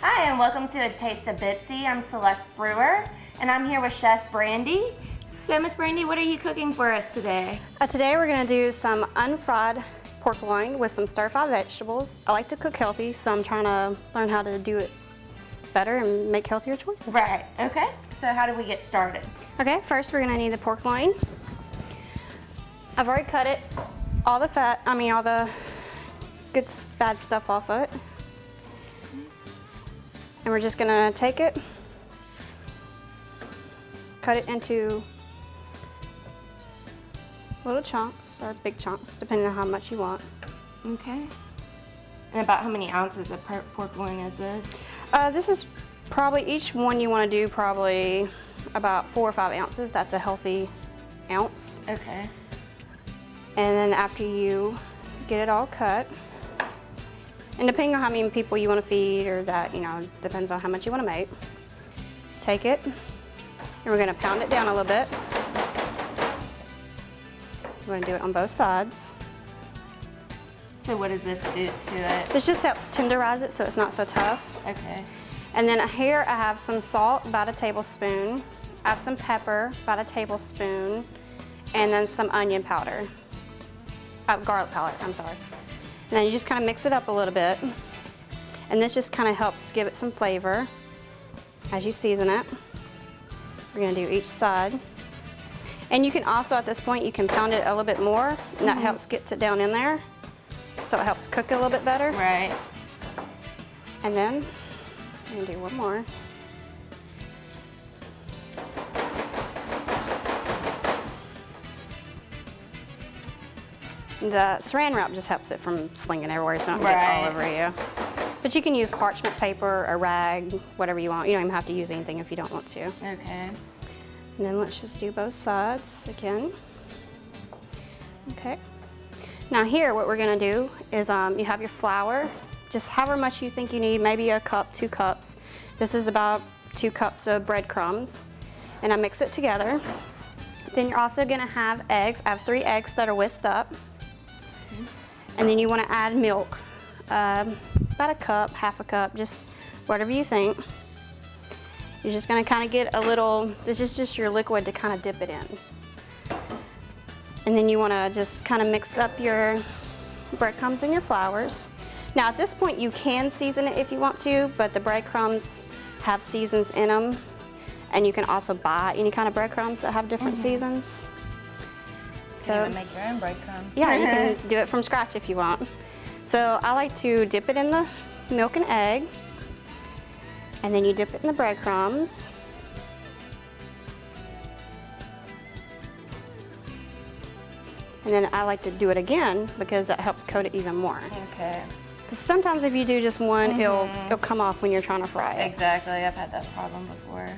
Hi, and welcome to A Taste of BPCC. I'm Celeste Brewer, and I'm here with Chef Brandy. So, Miss Brandy, what are you cooking for us today? Today we're going to do some unfried pork loin with some stir-fried vegetables. I like to cook healthy, so I'm trying to learn how to do it better and make healthier choices. Right, okay. So how do we get started? Okay, first we're going to need the pork loin. I've already cut it, all the good, bad stuff off of it. And we're just going to take it, cut it into little chunks or big chunks, depending on how much you want. Okay. And about how many ounces of pork loin is this? This is probably, each one you want to do probably about 4 or 5 ounces. That's a healthy ounce. Okay. And then after you get it all cut, and depending on how many people you want to feed or that, depends on how much you want to make, just take it and we're going to pound it down a little bit. We're going to do it on both sides. So what does this do to it? This just helps tenderize it so it's not so tough. Okay. And then here I have some salt, about a tablespoon. I have some pepper, about a tablespoon. And then some onion powder. Garlic powder, I'm sorry. And then you just kind of mix it up a little bit. And this just kind of helps give it some flavor as you season it. We're going to do each side. And you can also, at this point, you can pound it a little bit more, and that helps gets it down in there. So it helps cook it a little bit better. Right. And then I'm going to do one more. The saran wrap just helps it from slinging everywhere so it don't get all over you. But you can use parchment paper, a rag, whatever you want. You don't even have to use anything if you don't want to. Okay. And then let's just do both sides again. Okay. Now here, what we're gonna do is you have your flour, just however much you think you need, maybe a cup, 2 cups. This is about 2 cups of breadcrumbs. And I mix it together. Then you're also gonna have eggs. I have 3 eggs that are whisked up. And then you wanna add milk, about a cup, half a cup, just whatever you think. You're just gonna kind of get a little, this is just your liquid to kind of dip it in. And then you wanna just kind of mix up your breadcrumbs and your flours. Now at this point you can season it if you want to, but the breadcrumbs have seasons in them. And you can also buy any kind of breadcrumbs that have different seasons. So you can make your own breadcrumbs. Yeah, you can do it from scratch if you want. So I like to dip it in the milk and egg. And then you dip it in the breadcrumbs. And then I like to do it again because that helps coat it even more. Okay. Because sometimes if you do just one, it'll come off when you're trying to fry it. Exactly, I've had that problem before.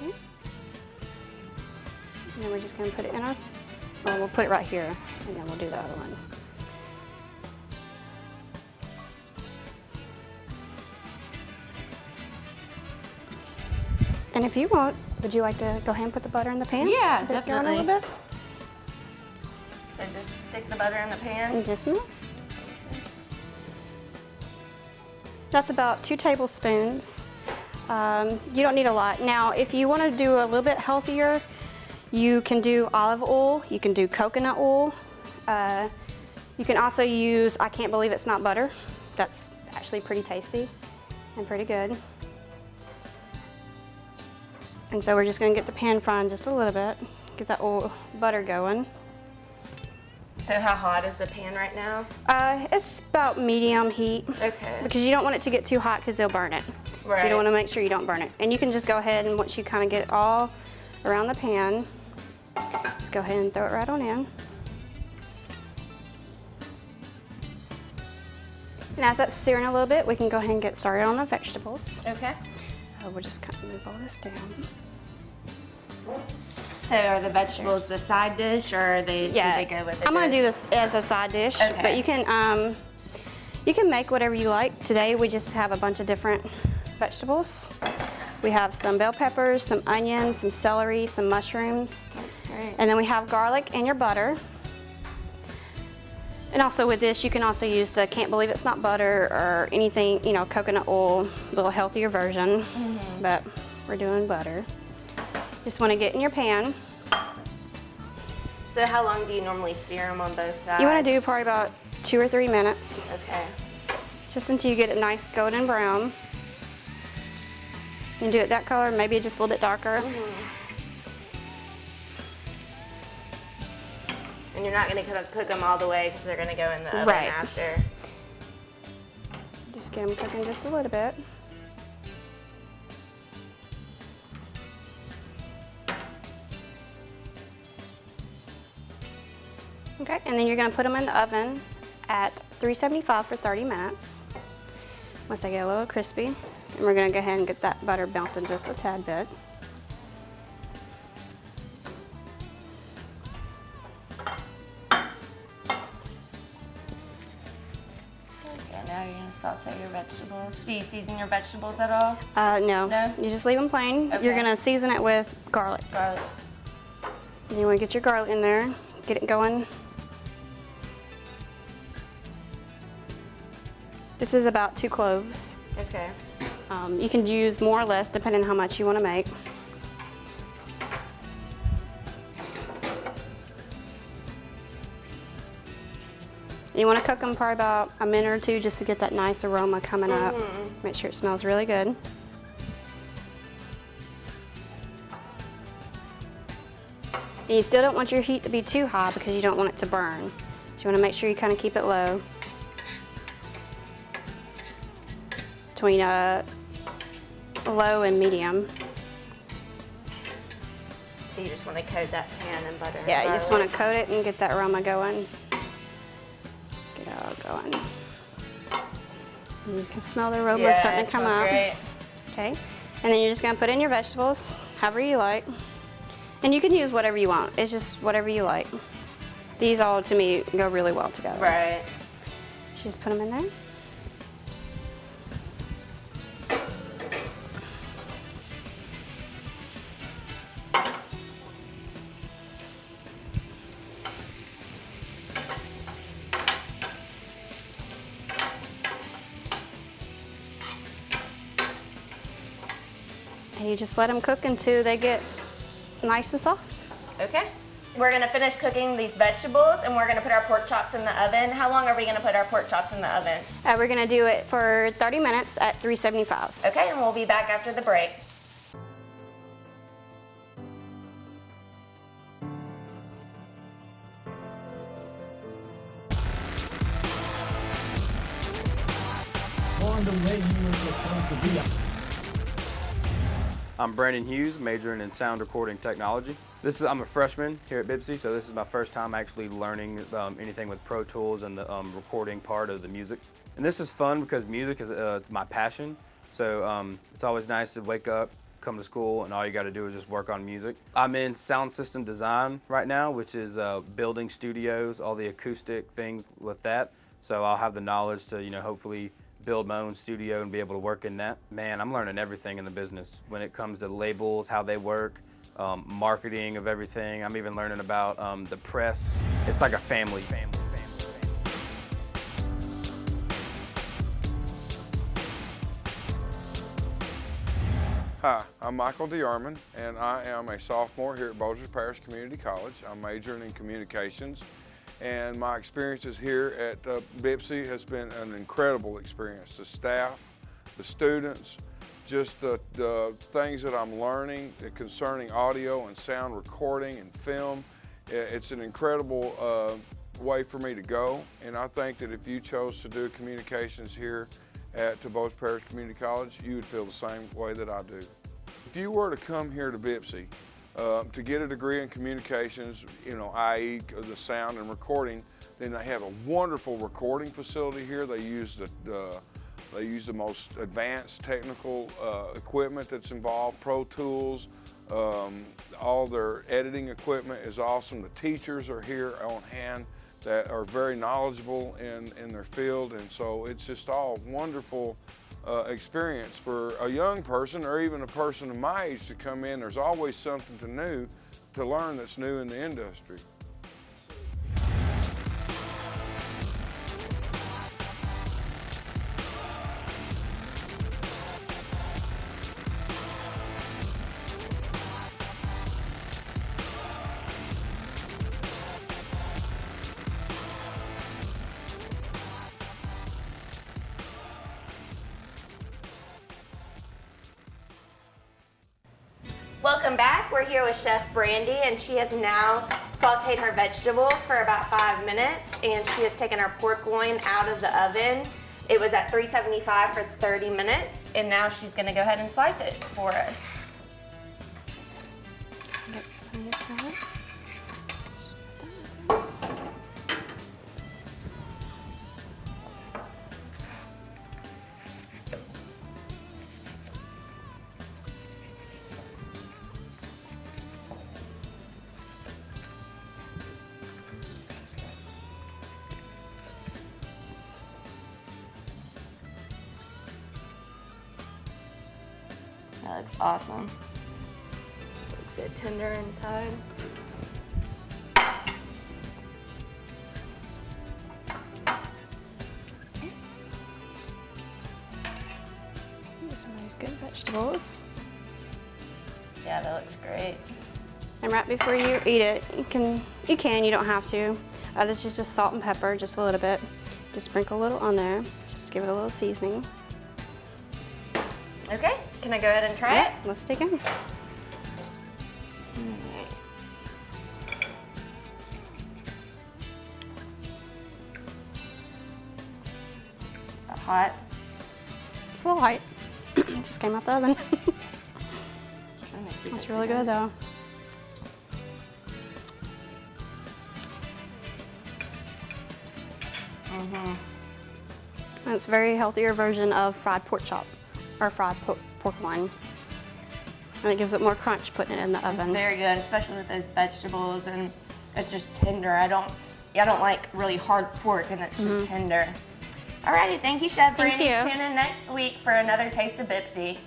Okay. And then we're just going to put it in our, well, we'll put it right here, and then we'll do the other one. And if you want, would you like to go ahead and put the butter in the pan? Yeah, Dip it on definitely. a little bit? So just stick the butter in the pan? In just a minute. That's about 2 tablespoons. You don't need a lot. Now, if you want to do a little bit healthier, you can do olive oil, you can do coconut oil. You can also use, I can't believe it's not butter. That's actually pretty tasty and pretty good. And so we're just going to get the pan frying just a little bit, get that oil, butter going. So how hot is the pan right now? It's about medium heat. Okay. Because you don't want it to get too hot because they'll burn it. Right. So you don't want to make sure you don't burn it. And you can just go ahead and once you kind of get it all around the pan, just go ahead and throw it right on in. And as that's searing a little bit, we can go ahead and get started on the vegetables. Okay. We'll just kind of move all this down. So are the vegetables the side dish, or are they, do they go with it? I'm going to do this as a side dish, Okay. but you can make whatever you like. Today we just have a bunch of different vegetables. We have some bell peppers, some onions, some celery, some mushrooms. That's great. And then we have garlic and your butter. And also with this, you can also use the can't believe it's not butter or anything, you know, coconut oil, a little healthier version, but we're doing butter. Just want to get in your pan. So how long do you normally sear them on both sides? You want to do probably about 2 or 3 minutes. Okay. Just until you get it nice golden brown. You can do it that color, maybe just a little bit darker. And you're not going to cook them all the way because they're going to go in the oven after. Just get them cooking just a little bit. Okay, and then you're going to put them in the oven at 375 for 30 minutes. Once they get a little crispy, and we're going to go ahead and get that butter melted just a tad bit. Now you're going to saute your vegetables. Do you season your vegetables at all? No. No? You just leave them plain. Okay. You're going to season it with garlic. Garlic. And you want to get your garlic in there, get it going. This is about 2 cloves. Okay. You can use more or less depending on how much you want to make. You want to cook them probably about a minute or 2 just to get that nice aroma coming up. Make sure it smells really good. And you still don't want your heat to be too high because you don't want it to burn. So you want to make sure you kind of keep it low. Between low and medium. So you just want to coat that pan in butter? Yeah, you just want to coat it and get that aroma going. Get it all going. And you can smell the aroma starting to come up. Great. Okay, and then you're just gonna put in your vegetables, however you like. And you can use whatever you want. It's just whatever you like. These all, to me, go really well together. Right. So just put them in there. And you just let them cook until they get nice and soft. Okay. We're going to finish cooking these vegetables and we're going to put our pork chops in the oven. How long are we going to put our pork chops in the oven? We're going to do it for 30 minutes at 375. Okay, and we'll be back after the break. I'm Brandon Hughes, majoring in sound recording technology. I'm a freshman here at BPCC, so this is my first time actually learning anything with Pro Tools and the recording part of the music. And this is fun because music is my passion, so it's always nice to wake up, come to school, and all you got to do is just work on music. I'm in sound system design right now, which is building studios, all the acoustic things with that. So I'll have the knowledge to, hopefully build my own studio and be able to work in that. Man, I'm learning everything in the business when it comes to labels, how they work, marketing of everything. I'm even learning about the press. It's like a family. Hi, I'm Michael DeArmond, and I am a sophomore here at Bossier Parish Community College. I'm majoring in communications, and my experiences here at BPCC has been an incredible experience. The staff, the students, just the things that I'm learning concerning audio and sound recording and film. It's an incredible way for me to go, and I think that if you chose to do communications here at Bossier Parish Community College, you would feel the same way that I do. If you were to come here to BPCC to get a degree in communications, i.e. the sound and recording, then they have a wonderful recording facility here. They use the most advanced technical equipment that's involved, Pro Tools. All their editing equipment is awesome. The teachers are here on hand that are very knowledgeable in their field, and so it's just all wonderful experience for a young person or even a person of my age to come in. There's always something to learn that's new in the industry. Welcome back. We're here with Chef Brandy, and she has now sauteed her vegetables for about 5 minutes, and she has taken our pork loin out of the oven. It was at 375 for 30 minutes, and now she's gonna go ahead and slice it for us. That looks awesome. Looks it tender inside. Some of these good vegetables. Yeah, that looks great. And right before you eat it, you don't have to. This is just salt and pepper, just a little bit. Just sprinkle a little on there. Just give it a little seasoning. Okay, can I go ahead and try it? Let's dig in. Hot. It's a little hot. It just came out the oven. It's really good though. And it's a very healthier version of fried pork chop or fried pork loin. And it gives it more crunch putting it in the oven. It's very good, especially with those vegetables, and it's just tender. I don't like really hard pork, and it's just tender. Alrighty, thank you, Chef Brandy. Thank you. Tune in next week for another Taste of Bipsy.